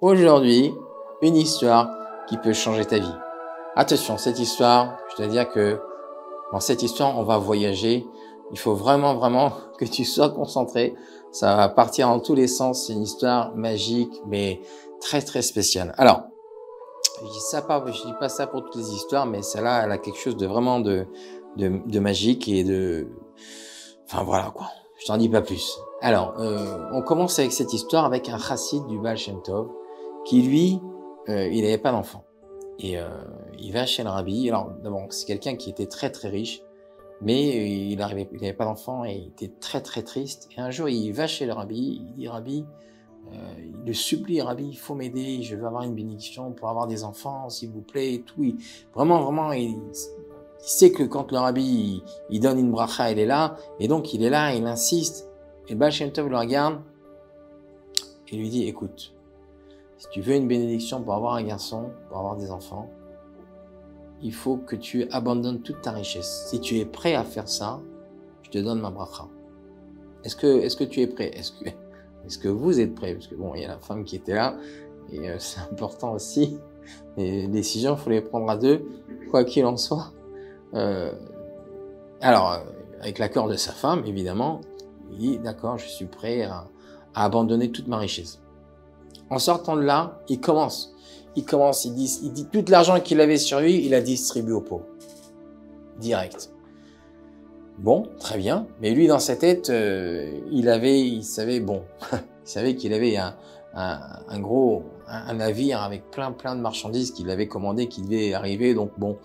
aujourd'hui une histoire qui peut changer ta vie. Attention, cette histoire, je dois dire que dans cette histoire, on va voyager. Il faut vraiment que tu sois concentré. Ça va partir dans tous les sens. C'est une histoire magique, mais très spéciale. Alors, je dis pas ça pour toutes les histoires, mais celle-là, elle a quelque chose de vraiment de magique et enfin voilà quoi. Je t'en dis pas plus. Alors, on commence avec cette histoire avec un chassid du Baal Shem Tov qui lui, il n'avait pas d'enfant. Et il va chez le rabbi. Alors d'abord, c'est quelqu'un qui était très riche, mais il n'avait pas d'enfant et il était très triste. Et un jour, il va chez le rabbi, il dit rabbi, il le supplie, rabbi, il faut m'aider, je veux avoir une bénédiction pour avoir des enfants, s'il vous plaît, et tout. Vraiment, il sait que quand le rabbi il donne une bracha, il est là, et donc il est là, il insiste. Et le Baal Shem Tov le regarde et lui dit, écoute, si tu veux une bénédiction pour avoir un garçon, pour avoir des enfants, il faut que tu abandonnes toute ta richesse. Si tu es prêt à faire ça, je te donne ma bracha. Est-ce que tu es prêt? Est-ce que vous êtes prêts? Parce que bon, il y a la femme qui était là, et c'est important aussi. Les décisions, il faut les prendre à deux, quoi qu'il en soit. Avec l'accord de sa femme, évidemment, il dit, d'accord, je suis prêt à abandonner toute ma richesse. En sortant de là, il dit tout l'argent qu'il avait sur lui, il a distribué aux pauvres. Direct. Bon, très bien. Mais lui, dans sa tête, il savait qu'il avait un navire avec plein de marchandises qu'il avait commandé, qui devait arriver. Donc bon,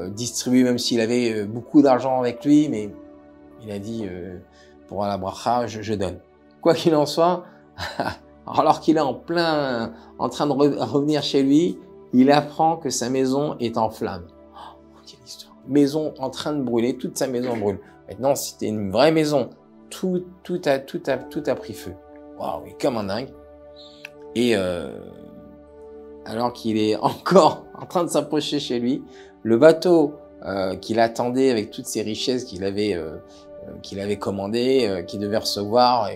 distribuer, même s'il avait beaucoup d'argent avec lui, mais il a dit, pour la bracha, je donne. Quoi qu'il en soit, alors qu'il est en train de revenir chez lui, il apprend que sa maison est en flammes. Oh, quelle histoire. Maison en train de brûler, toute sa maison brûle. Maintenant, c'était une vraie maison. Tout a pris feu. Waouh, comme un dingue. Et alors qu'il est encore en train de s'approcher chez lui, le bateau qu'il attendait avec toutes ses richesses qu'il avait commandé, qu'il devait recevoir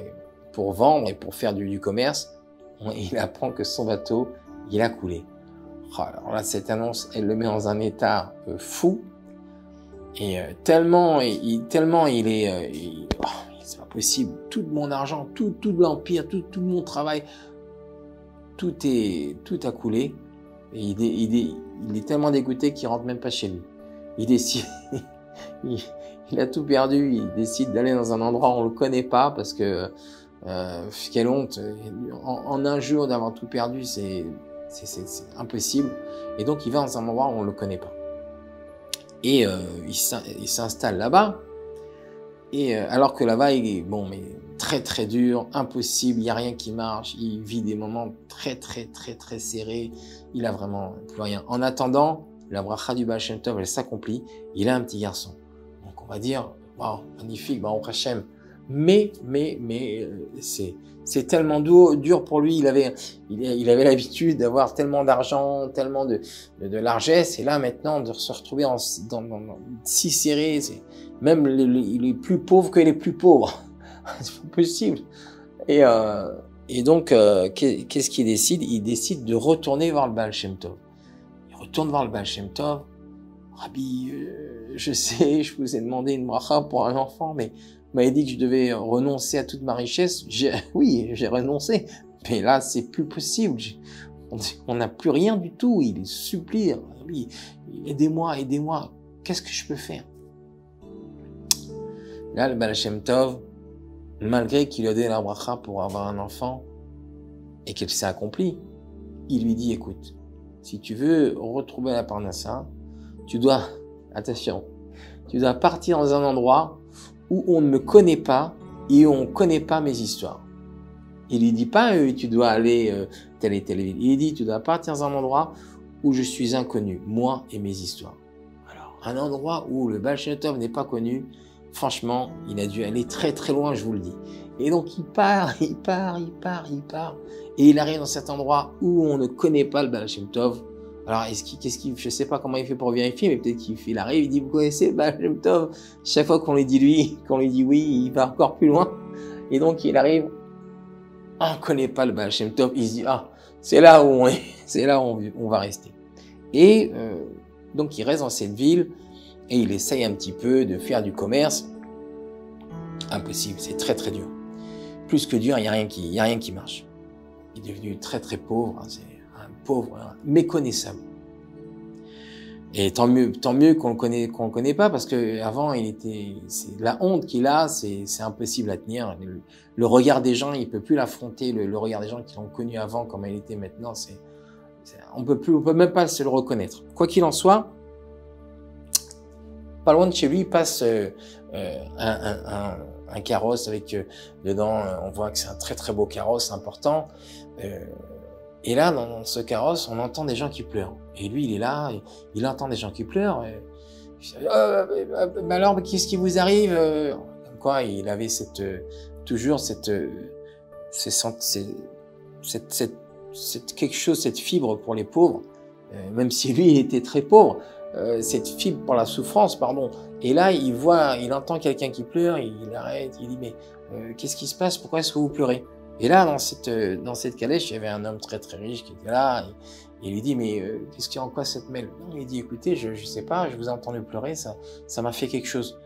pour vendre et pour faire du commerce, il apprend que son bateau, il a coulé. Oh, alors là, cette annonce, elle le met dans un état fou. Et tellement il est, c'est pas possible. Tout mon argent, tout l'empire, tout mon travail, tout a coulé. Et il est tellement dégoûté qu'il rentre même pas chez lui. Il décide, il a tout perdu. Il décide d'aller dans un endroit où on le connaît pas parce que quelle honte. En un jour d'avoir tout perdu, c'est impossible. Et donc il va dans un endroit où on le connaît pas. Et il s'installe là-bas. Et alors que là-bas, il est mais très dur, impossible, il y a rien qui marche. Il vit des moments très serrés. Il a vraiment plus rien. En attendant, la bracha du Baal Shem Tov, elle s'accomplit. Il a un petit garçon. Donc on va dire, waouh, magnifique, Baruch Hashem. Mais c'est tellement dur pour lui. Il avait l'habitude d'avoir tellement d'argent, tellement de largesse, et là maintenant de se retrouver si serré, même il est plus pauvre que les plus pauvres. C'est pas possible. Et donc qu'est-ce qu'il décide? Il décide de retourner voir le Baal Shem Tov. Il retourne voir le Baal Shem Tov. Rabbi, je sais, je vous ai demandé une bracha pour un enfant, mais vous m'avez dit que je devais renoncer à toute ma richesse. Oui, j'ai renoncé. Mais là, c'est plus possible. On n'a plus rien du tout. Il supplie. Aidez-moi. Qu'est-ce que je peux faire? Là, le Baal Shem Tov, malgré qu'il lui a donné la bracha pour avoir un enfant et qu'elle s'est accomplie, il lui dit, écoute, si tu veux retrouver la parnassa, tu dois partir dans un endroit où on ne me connaît pas et où on ne connaît pas mes histoires. Il lui dit pas, tu dois aller telle et telle ville. Il lui dit, tu dois partir dans un endroit où je suis inconnu, moi et mes histoires. Alors, un endroit où le Baal Shem Tov n'est pas connu, franchement, il a dû aller très loin, je vous le dis. Et donc, il part. Et il arrive dans cet endroit où on ne connaît pas le Baal Shem Tov. Alors, je sais pas comment il fait pour vérifier, mais peut-être qu'il arrive, il dit, vous connaissez Baal Shem Tov? Chaque fois qu'on lui dit oui, il va encore plus loin. Et donc, il arrive, on ne connaît pas le Baal Shem Tov. Il se dit, c'est là où on est, c'est là où on va rester. Et donc il reste dans cette ville et il essaye un petit peu de faire du commerce. Impossible, c'est très très dur. Plus que dur, il y a rien qui marche. Il est devenu très très pauvre, hein, c'est un pauvre, hein, méconnaissable. Et tant mieux qu'on le connaît pas, parce que avant c'est la honte qu'il a, c'est impossible à tenir. Le regard des gens, il peut plus l'affronter. Le regard des gens qui l'ont connu avant, comme elle était maintenant, on peut même pas se le reconnaître. Quoi qu'il en soit, pas loin de chez lui passe un carrosse avec dedans, on voit que c'est un très très beau carrosse important. Et là, dans ce carrosse, on entend des gens qui pleurent. Et lui, il est là, il entend des gens qui pleurent. Mais alors, qu'est-ce qui vous arrive? Comme quoi, il avait toujours cette quelque chose, cette fibre pour les pauvres, même si lui, il était très pauvre, cette fibre pour la souffrance, pardon. Et là, il entend quelqu'un qui pleure, il arrête, il dit, mais qu'est-ce qui se passe? Pourquoi est-ce que vous pleurez? Et là, dans cette calèche, il y avait un homme très très riche qui était là. Et il lui dit, mais qu'est-ce qu'il y a, en quoi ça te mêle? Non, il dit, écoutez, je sais pas, je vous ai entendu pleurer, ça m'a fait quelque chose.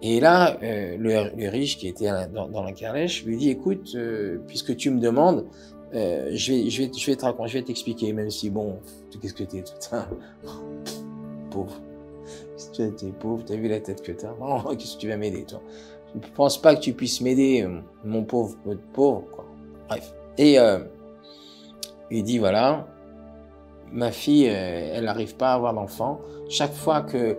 Et là, le riche qui était dans la calèche lui dit, écoute, puisque tu me demandes, je vais t'expliquer, même si bon, qu'est-ce que t'es, pauvre. Si tu es pauvre, t'as vu la tête que t'as. Non, qu'est-ce que tu vas m'aider, toi? Je ne pense pas que tu puisses m'aider, mon pauvre, quoi. Bref. Et il dit, voilà, ma fille, elle n'arrive pas à avoir d'enfant. Chaque fois que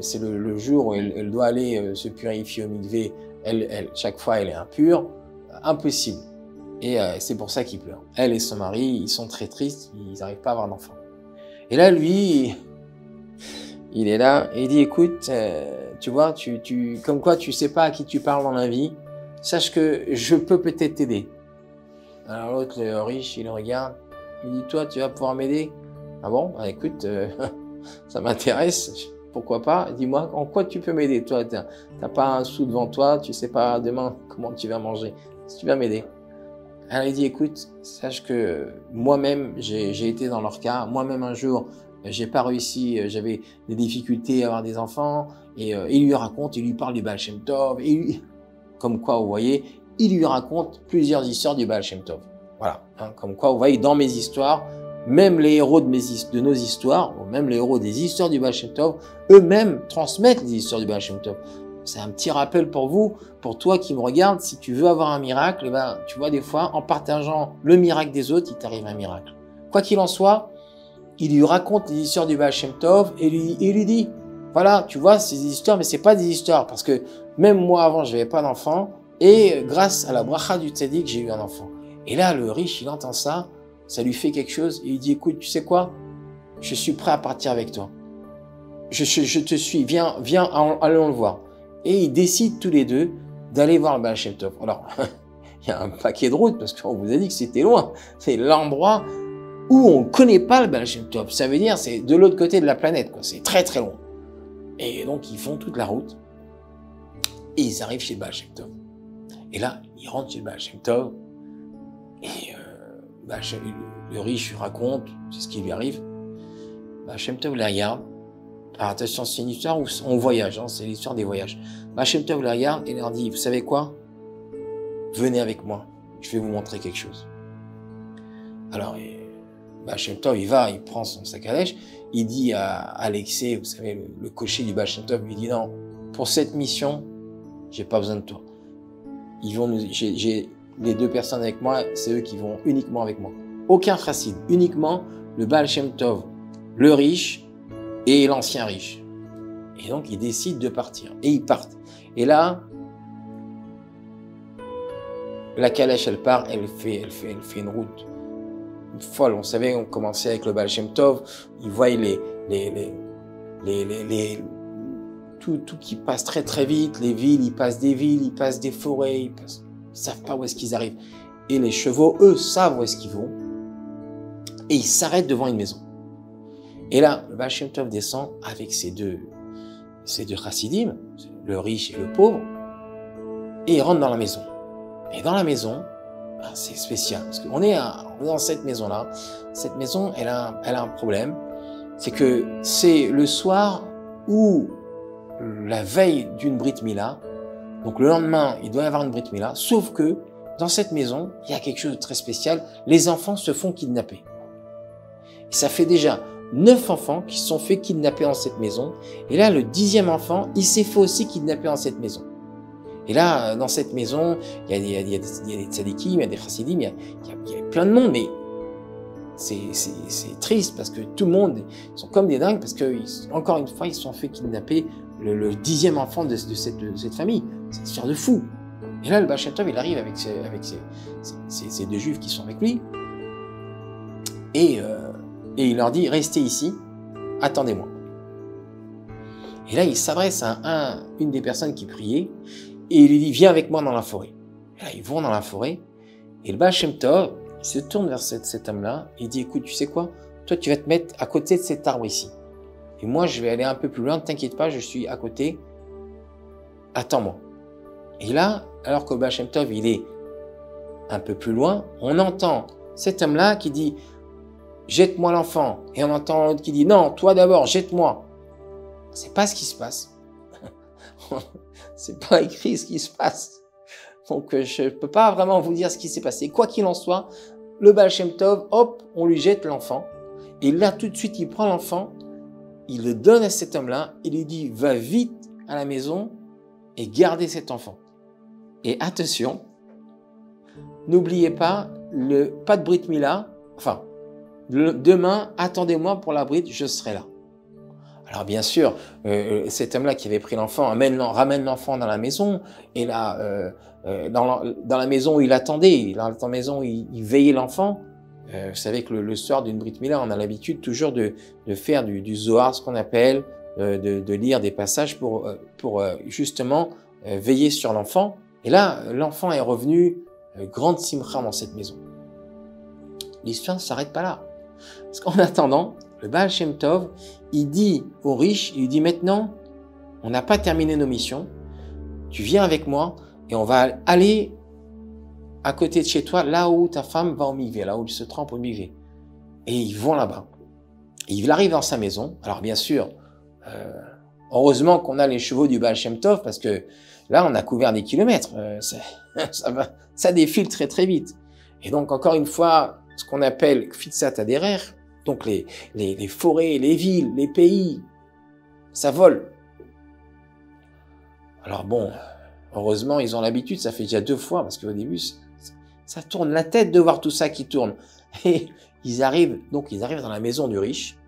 c'est le jour où elle doit aller se purifier au mikvé, chaque fois elle est impure, impossible. Et c'est pour ça qu'il pleure. Elle et son mari, ils sont très tristes, ils n'arrivent pas à avoir d'enfant. Et là, lui, il est là et il dit, écoute, tu vois, comme quoi tu sais pas à qui tu parles dans la vie, sache que je peux peut-être t'aider. Alors l'autre, le riche, il le regarde, il dit, toi, tu vas pouvoir m'aider? Ah bon? Bah, écoute, ça m'intéresse, pourquoi pas? Dis-moi, en quoi tu peux m'aider? Toi, t'as pas un sou devant toi, tu sais pas demain comment tu vas manger, si tu vas m'aider. Alors il dit, écoute, sache que moi-même, j'ai été dans leur cas, moi-même un jour, j'ai pas réussi, j'avais des difficultés à avoir des enfants, et il lui raconte, il lui parle du Baal Shem Tov, et lui, comme quoi, vous voyez, il lui raconte plusieurs histoires du Baal Shem Tov. Voilà, hein, comme quoi, vous voyez, dans mes histoires, même les héros de nos histoires, ou même les héros des histoires du Baal Shem Tov, eux-mêmes transmettent les histoires du Baal Shem Tov. C'est un petit rappel pour vous, pour toi qui me regarde, si tu veux avoir un miracle, eh ben, tu vois, des fois, en partageant le miracle des autres, il t'arrive un miracle. Quoi qu'il en soit, il lui raconte les histoires du Baal Shem Tov et lui dit, voilà, tu vois, c'est des histoires, mais c'est pas des histoires, parce que même moi, avant, je n'avais pas d'enfant, et grâce à la bracha du tzaddik, j'ai eu un enfant. Et là, le riche, il entend ça, ça lui fait quelque chose, et il dit, écoute, tu sais quoi, je suis prêt à partir avec toi. Je te suis, viens, allons le voir. Et ils décident tous les deux d'aller voir le Baal Shem Tov. Alors, il y a un paquet de routes, parce qu'on vous a dit que c'était loin. C'est l'endroit où on ne connaît pas le Baal Shem Tov. Ça veut dire c'est de l'autre côté de la planète, quoi. C'est très très loin. Et donc, ils font toute la route. Et ils arrivent chez le Baal Shem Tov. Et là, ils rentrent chez le Baal Shem Tov. Et le riche lui raconte, c'est ce qui lui arrive. Baal Shem Tov les regarde. Alors attention, c'est une histoire où on voyage, hein, c'est l'histoire des voyages. Baal Shem Tov les regarde et leur dit, vous savez quoi? Venez avec moi, je vais vous montrer quelque chose. Alors, Baal Shem Tov, il prend son sac à lèche, il dit à Alexei, vous savez, le cocher du Baal Shem Tov, il dit, non, pour cette mission, j'ai pas besoin de toi. J'ai les deux personnes avec moi, c'est eux qui vont uniquement avec moi. Aucun chassid, uniquement le Baal Shem Tov, le riche, et l'ancien riche. Et donc, ils décident de partir. Et ils partent. Et là, la calèche, elle part, elle fait une route folle. On savait, on commençait avec le Baal Shem Tov, ils voient tout qui passe très très vite, les villes, ils passent des villes, ils passent des forêts, ils savent pas où est-ce qu'ils arrivent. Et les chevaux, eux, savent où est-ce qu'ils vont. Et ils s'arrêtent devant une maison. Et là, le Baal Shem Tov descend avec ces deux chassidim, le riche et le pauvre, et il rentre dans la maison. Et dans la maison, c'est spécial, parce qu'on est, on est dans cette maison-là. Cette maison, elle a un problème. C'est que c'est le soir ou la veille d'une Brit Mila. Donc le lendemain, il doit y avoir une Brit Mila. Sauf que dans cette maison, il y a quelque chose de très spécial. Les enfants se font kidnapper. Et ça fait déjà 9 enfants qui se sont fait kidnapper dans cette maison. Et là, le 10e enfant, il s'est fait aussi kidnapper dans cette maison. Et là, dans cette maison, il y a des tzadikim, il y a des chassidim, il y a plein de monde, mais c'est triste parce que tout le monde sont comme des dingues parce que, encore une fois, ils se sont fait kidnapper le 10e enfant de cette famille. C'est une histoire de fou. Et là, le Baal Shem Tov, il arrive avec ces 2 juifs qui sont avec lui. Et il leur dit, restez ici, attendez-moi. Et là, il s'adresse à une des personnes qui priait, et il lui dit, viens avec moi dans la forêt. Et là, ils vont dans la forêt, et le Baal Shem Tov, il se tourne vers cet homme-là, et il dit, écoute, tu sais quoi? Toi, tu vas te mettre à côté de cet arbre ici. Et moi, je vais aller un peu plus loin, ne t'inquiète pas, je suis à côté, attends-moi. Et là, alors que le Baal Shem Tov, il est un peu plus loin, on entend cet homme-là qui dit, jette-moi l'enfant. Et on entend l'autre qui dit, non, toi d'abord, jette-moi. C'est pas ce qui se passe. C'est pas écrit ce qui se passe. Donc, je peux pas vraiment vous dire ce qui s'est passé. Quoi qu'il en soit, le Baal Shem Tov, hop, on lui jette l'enfant. Et là, tout de suite, il prend l'enfant, il le donne à cet homme-là, il lui dit, va vite à la maison et gardez cet enfant. Et attention, n'oubliez pas, pas de Brit Mila, enfin, demain, attendez-moi pour la Brit, je serai là. Alors bien sûr, cet homme-là qui avait pris l'enfant ramène l'enfant dans la maison, et là, dans la maison où il attendait, dans la maison où il veillait l'enfant. Vous savez que le soir d'une Brit Mila, on a l'habitude toujours de faire du Zohar, ce qu'on appelle, de lire des passages pour justement veiller sur l'enfant. Et là, l'enfant est revenu grande simcha dans cette maison. L'histoire ne s'arrête pas là. Parce qu'en attendant, le Baal Shem Tov, il dit aux riches, il lui dit maintenant, on n'a pas terminé nos missions, tu viens avec moi et on va aller à côté de chez toi, là où ta femme va au mikvé, là où il se trempe au mikvé. Et ils vont là-bas. Il arrive dans sa maison. Alors bien sûr, heureusement qu'on a les chevaux du Baal Shem Tov, parce que là, on a couvert des kilomètres. Ça défile très très vite. Et donc, encore une fois, ce qu'on appelle Kfitsat Aderer, donc les forêts, les villes, les pays, ça vole. Alors bon, heureusement, ils ont l'habitude, ça fait déjà 2 fois, parce qu'au début, ça tourne la tête de voir tout ça qui tourne. Et ils arrivent dans la maison du riche,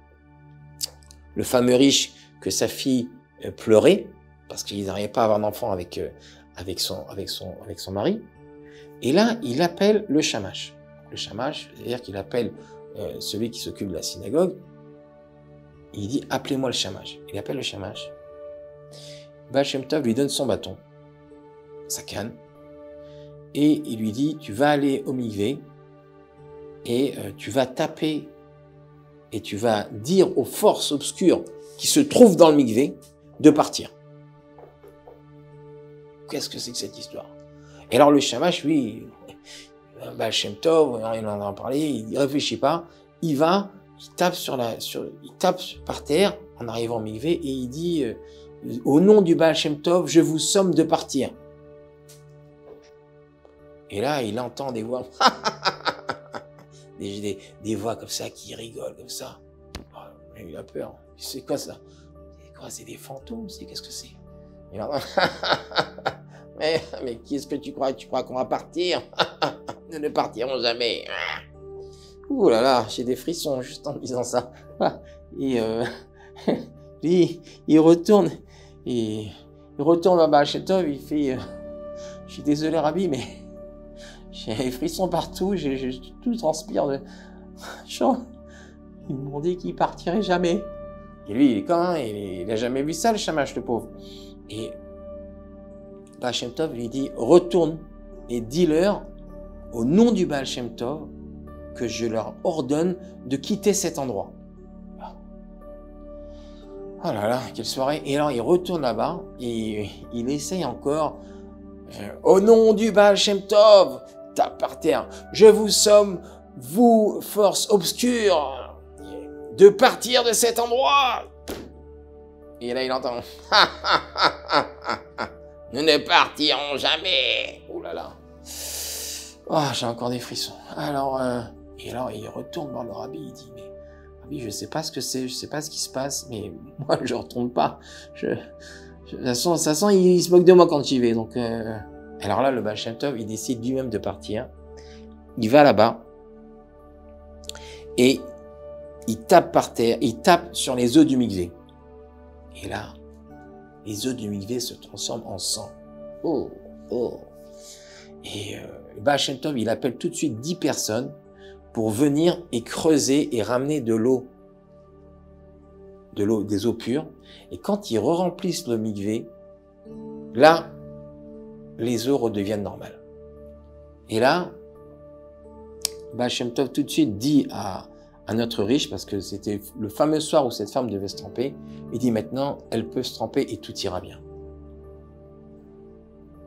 le fameux riche que sa fille pleurait, parce qu'ils n'arrivaient pas à avoir d'enfant avec son mari. Et là, il appelle le shamash. Le shamash, c'est-à-dire qu'il appelle celui qui s'occupe de la synagogue. Il dit, appelez-moi le shamash. Il appelle le shamash. Baal Shem Tov lui donne son bâton, sa canne, et il lui dit, tu vas aller au mikvé, et tu vas taper, et tu vas dire aux forces obscures qui se trouvent dans le mikvé de partir. Qu'est-ce que c'est que cette histoire? Et alors le shamash, lui, Baal Shem Tov, il en a parlé, il réfléchit pas, il va, il tape par terre en arrivant au mikvé et il dit, au nom du Baal Shem Tov, je vous somme de partir. Et là, il entend des voix, des voix comme ça qui rigolent comme ça. Oh, il a peur. C'est quoi ça? C'est quoi? C'est des fantômes? Qu'est-ce que c'est? Il entend, mais qui est-ce que tu crois? Tu crois qu'on va partir? Nous ne partirons jamais. Ouh là là, j'ai des frissons juste en disant ça. Et lui, il retourne à Baal Shem Tov, il fait, je suis désolé Rabbi, mais j'ai des frissons partout, tout transpire de chaud. Ils m'ont dit qu'il partirait jamais. Et lui, il est quand même, il a jamais vu ça, le shamash, le pauvre. Et Baal Shem Tov lui dit, retourne et dis-leur, au nom du Baal Shem Tov, que je leur ordonne de quitter cet endroit. Oh là là, quelle soirée. Et alors, il retourne là-bas, et il essaye encore, au nom du Baal Shem Tov, tape par terre. Je vous somme, vous, force obscure, de partir de cet endroit. Et là, il entend. Nous ne partirons jamais. Oh là là. Oh, j'ai encore des frissons. Alors, et alors, il retourne voir le rabbi, il dit, mais rabbi, je sais pas ce que c'est, je sais pas ce qui se passe, mais moi, je retourne pas. De toute façon, il se moque de moi quand j'y vais. Donc, alors là, le Baal Shem Tov, il décide lui-même de partir. Il va là-bas et il tape par terre, il tape sur les eaux du mikvé. Et là, les eaux du mikvé se transforment en sang. Oh, oh. Et le Baal Shem Tov, il appelle tout de suite 10 personnes pour venir et creuser et ramener de l'eau, des eaux pures. Et quand ils remplissent le mikvé, là, les eaux redeviennent normales. Et là, Baal Shem Tov tout de suite dit à notre riche, parce que c'était le fameux soir où cette femme devait se tremper, il dit maintenant, elle peut se tremper et tout ira bien.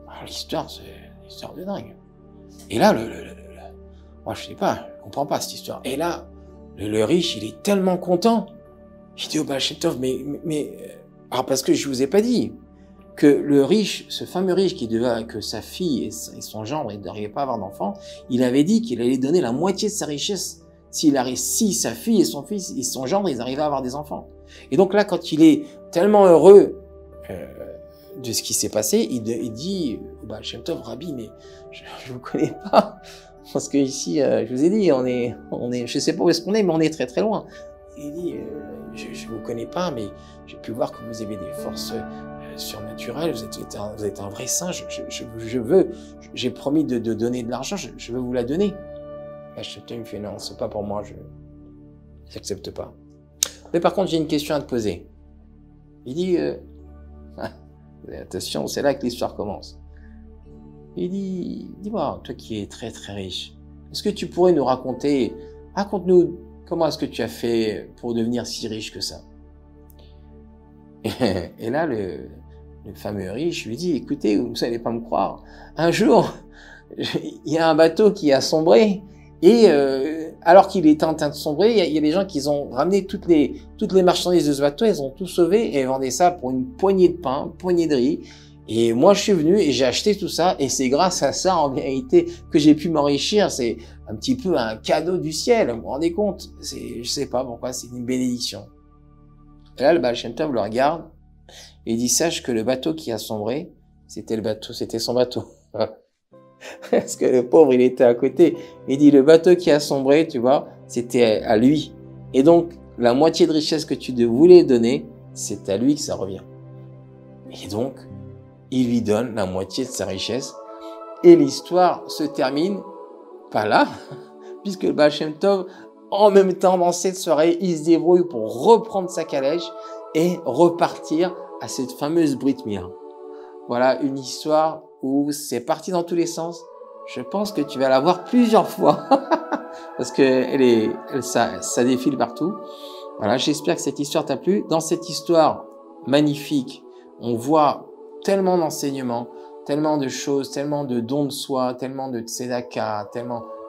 Alors l'histoire, c'est une histoire de dingue. Et là, moi je sais pas, je comprends pas cette histoire. Et là, le riche, il est tellement content. Il dit au Baal Shem Tov, alors parce que je vous ai pas dit que le riche, ce fameux riche que sa fille et son gendre n'arrivaient pas à avoir d'enfants, il avait dit qu'il allait donner la moitié de sa richesse si sa fille et son fils et son gendre, ils arrivaient à avoir des enfants. Et donc là, quand il est tellement heureux de ce qui s'est passé, il dit au Baal Shem Tov, Rabbi, mais je vous connais pas, parce que ici, je vous ai dit, on est, je sais pas où est-ce qu'on est, mais on est très très loin. Il dit, je vous connais pas, mais j'ai pu voir que vous avez des forces surnaturelles, vous êtes un vrai saint, j'ai promis de donner de l'argent, je veux vous la donner. Baal Shem Tov me fait, non, c'est pas pour moi, j'accepte pas. Mais par contre, j'ai une question à te poser. Il dit, attention, c'est là que l'histoire commence. Il dit, dis-moi, toi qui es très très riche, est-ce que tu pourrais nous raconte-nous comment est-ce que tu as fait pour devenir si riche que ça? Et là, le fameux riche lui dit, écoutez, vous n'allez pas me croire, un jour, il y a un bateau qui a sombré, et alors qu'il était en train de sombrer, il y a des gens qui ont ramené toutes les marchandises de ce bateau, ils ont tout sauvé et vendaient ça pour une poignée de pain, une poignée de riz. Et moi, je suis venu et j'ai acheté tout ça, et c'est grâce à ça, en vérité, que j'ai pu m'enrichir. C'est un petit peu un cadeau du ciel, vous vous rendez compte? Je sais pas pourquoi, c'est une bénédiction. Et là, le Baal Shem Tov le regarde, et il dit, sache que le bateau qui a sombré, c'était son bateau. Parce que le pauvre, il était à côté. Il dit, le bateau qui a sombré, tu vois, c'était à lui. Et donc, la moitié de richesse que tu voulais donner, c'est à lui que ça revient. Et donc, il lui donne la moitié de sa richesse. Et l'histoire se termine pas là, puisque le Baal Shem Tov, en même temps, dans cette soirée, il se débrouille pour reprendre sa calèche et repartir à cette fameuse Brit Mila. Voilà une histoire où c'est parti dans tous les sens. Je pense que tu vas la voir plusieurs fois parce que ça défile partout. Voilà, j'espère que cette histoire t'a plu. Dans cette histoire magnifique, on voit tellement d'enseignements, tellement de choses, tellement de dons de soi, tellement de tzedaka,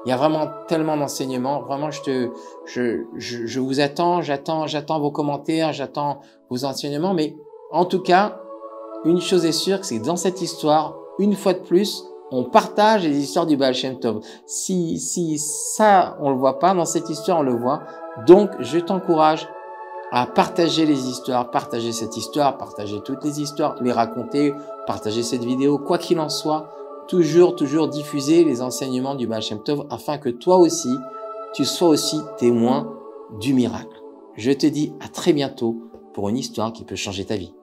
il y a vraiment tellement d'enseignements. Vraiment, je vous attends, j'attends vos commentaires, j'attends vos enseignements. Mais en tout cas, une chose est sûre, c'est que dans cette histoire, une fois de plus, on partage les histoires du Baal Shem Tov. Si ça, on le voit pas, dans cette histoire, on le voit. Donc, je t'encourage à partager les histoires, partager cette histoire, partager toutes les histoires, les raconter, partager cette vidéo, quoi qu'il en soit, toujours diffuser les enseignements du Baal Shem Tov afin que toi aussi, tu sois aussi témoin du miracle. Je te dis à très bientôt pour une histoire qui peut changer ta vie.